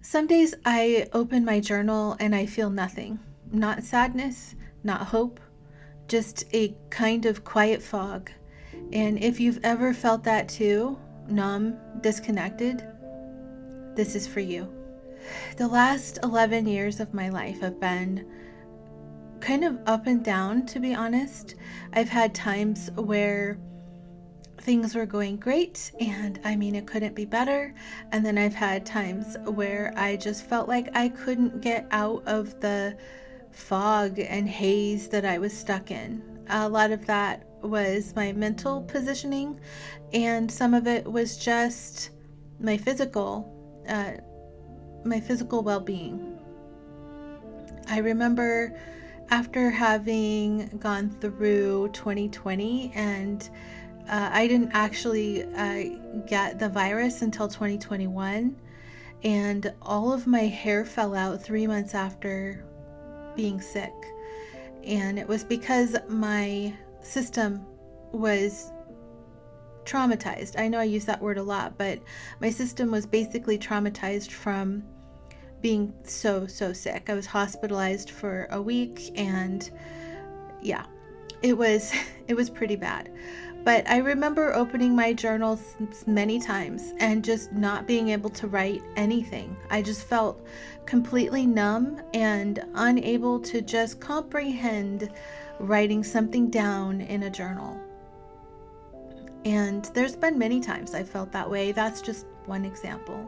Some days I open my journal and I feel nothing. Not sadness, not hope, just a kind of quiet fog. And if you've ever felt that too, numb, disconnected, this is for you. The last 11 years of my life have been kind of up and down, to be honest. I've had times where things were going great, and I mean, it couldn't be better. And then I've had times where I just felt like I couldn't get out of the fog and haze that I was stuck in. A lot of that was my mental positioning, and some of it was just my uh, physical well-being. I remember after having gone through 2020 and I didn't actually get the virus until 2021, and all of my hair fell out 3 months after being sick. And it was because my system was traumatized. I know I use that word a lot, but my system was basically traumatized from being so sick. I was hospitalized for a week, and yeah, it was it was pretty bad. But I remember opening my journals many times and just not being able to write anything. I just felt completely numb and unable to just comprehend writing something down in a journal. And there's been many times I felt that way. That's just one example.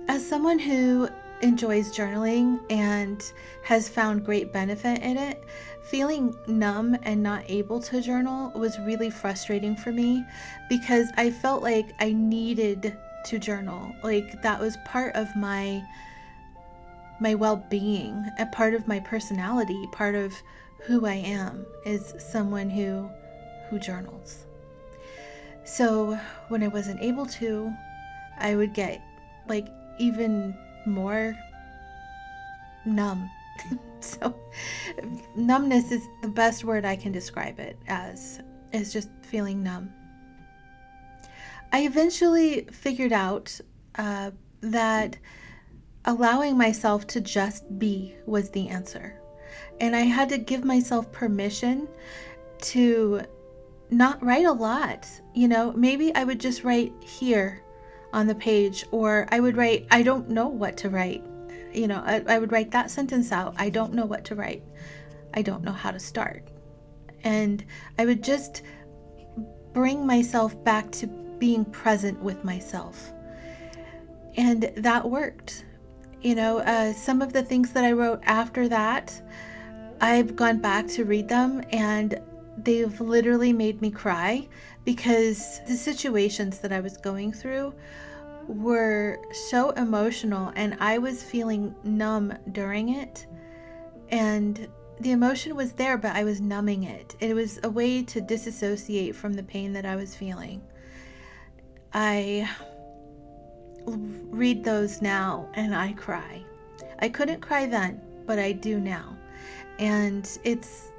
As someone who enjoys journaling and has found great benefit in it, feeling numb and not able to journal was really frustrating for me because I felt like I needed to journal. Like that was part of my well-being, a part of my personality, part of who I am is someone who journals. So when I wasn't able to, I would get like even more numb. So numbness is the best word I can describe it as, is just feeling numb. I eventually figured out that allowing myself to just be was the answer. And I had to give myself permission to not write a lot. Maybe I would just write here on the page, or I would write, I don't know what to write. I would write that sentence out. I don't know what to write. I don't know how to start. And I would just bring myself back to being present with myself. And that worked. Some of the things that I wrote after that, I've gone back to read them, and they've literally made me cry because the situations that I was going through were so emotional, and I was feeling numb during it. And the emotion was there, but I was numbing it. It was a way to disassociate from the pain that I was feeling. I read those now and I cry. I couldn't cry then, but I do now. And it's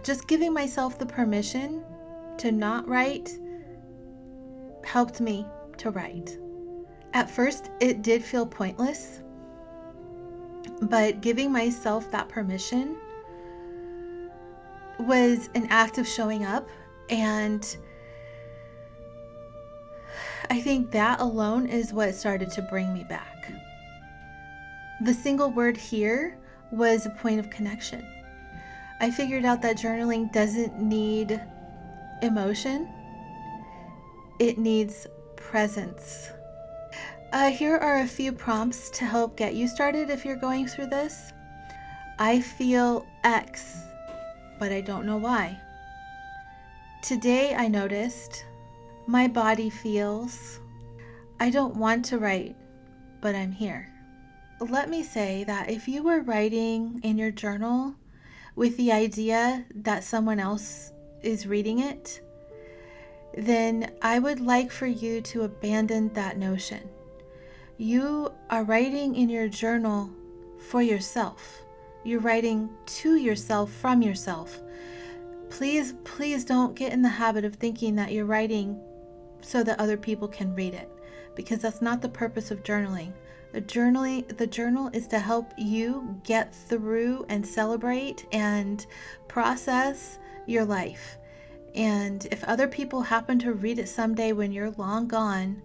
just giving myself the permission to not write helped me to write. At first, it did feel pointless, but giving myself that permission was an act of showing up, and I think that alone is what started to bring me back. The single word here was a point of connection. I figured out that journaling doesn't need emotion. It needs presence. Here are a few prompts to help get you started if you're going through this. I feel X, but I don't know why. Today I noticed my body feels. I don't want to write, but I'm here. Let me say that if you were writing in your journal with the idea that someone else is reading it, then I would like for you to abandon that notion. You are writing in your journal for yourself. You're writing to yourself from yourself. Please don't get in the habit of thinking that you're writing so that other people can read it. because that's not the purpose of journaling. The journal is to help you get through and celebrate and process your life. And if other people happen to read it someday when you're long gone,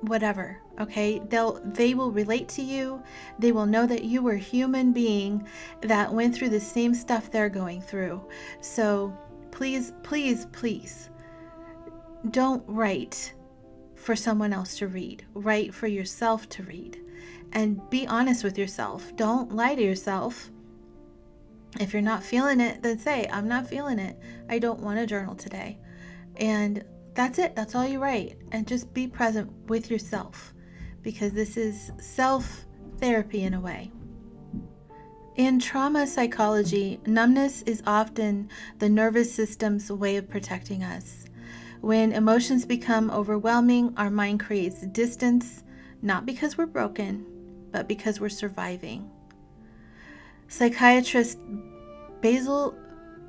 whatever, okay? They will relate to you. They will know that you were a human being that went through the same stuff they're going through. So please, please, please don't write for someone else to read. Write for yourself to read. And be honest with yourself. Don't lie to yourself. If you're not feeling it, then say, I'm not feeling it. I don't want to journal today. And that's it. That's all you write. And just be present with yourself, because this is self-therapy in a way. In trauma psychology, numbness is often the nervous system's way of protecting us. When emotions become overwhelming, our mind creates distance, not because we're broken, but because we're surviving. Psychiatrist Basil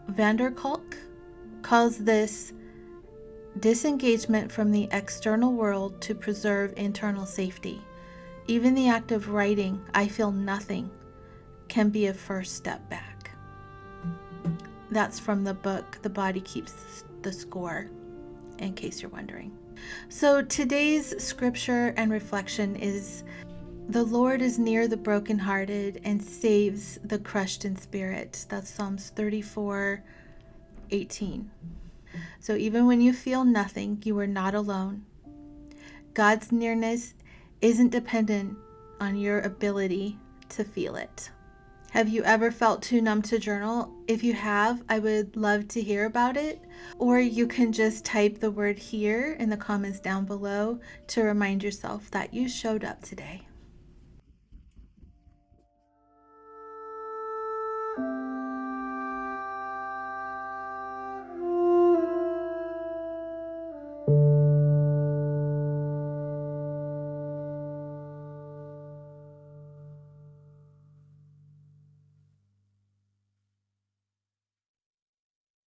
van der Kolk calls this disengagement from the external world to preserve internal safety. Even the act of writing, I feel nothing, can be a first step back. That's from the book, The Body Keeps the Score, in case you're wondering. So today's scripture and reflection is, the Lord is near the brokenhearted and saves the crushed in spirit. That's Psalms 34:18. So even when you feel nothing, you are not alone. God's nearness isn't dependent on your ability to feel it. Have you ever felt too numb to journal? If you have, I would love to hear about it. Or you can just type the word "here" in the comments down below to remind yourself that you showed up today.